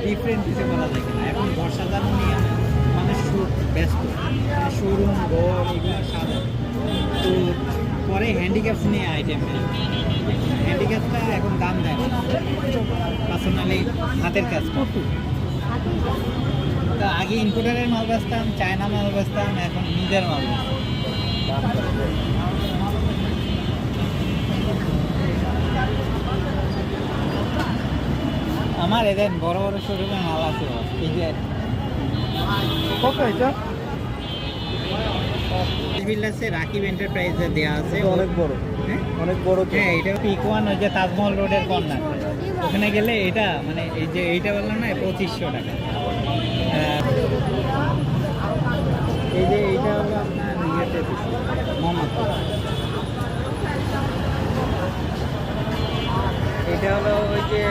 Different কিছু বলা যায় কিনা। এখন বর্ষা দাম নিয়ে মানুষ ব্যস্ত, শোরুম ঘর এগুলো সাদা। তো পরে হ্যান্ডিক্যাপস নিয়ে আইটেম, হ্যান্ডিক্যাপসটা এখন দাম দেয় না, পার্সোনালি হাতের কাজ করতো। তো আগে ইম্পোর্টারের মাল বেচতাম, চায়না মাল বেচতাম, এখন নিজের মাল বেচতাম। আমার এদের বড় বড় শোরুমের মাল আছে, এই যে কত এটা? বিলাসে রাকিব এন্টারপ্রাইজে দেওয়া আছে। অনেক বড়, হ্যাঁ অনেক বড়। হ্যাঁ, এটা পিক ওয়ান, ওই যে তাজমহল রোডের কর্নার, ওখানে গেলে এটা মানে এই যে এইটা বললাম না 2500 টাকা। এই যে এইটা হলো আপনার ইয়েতে মোহাম্মদপুর, এটা হলো ওই যে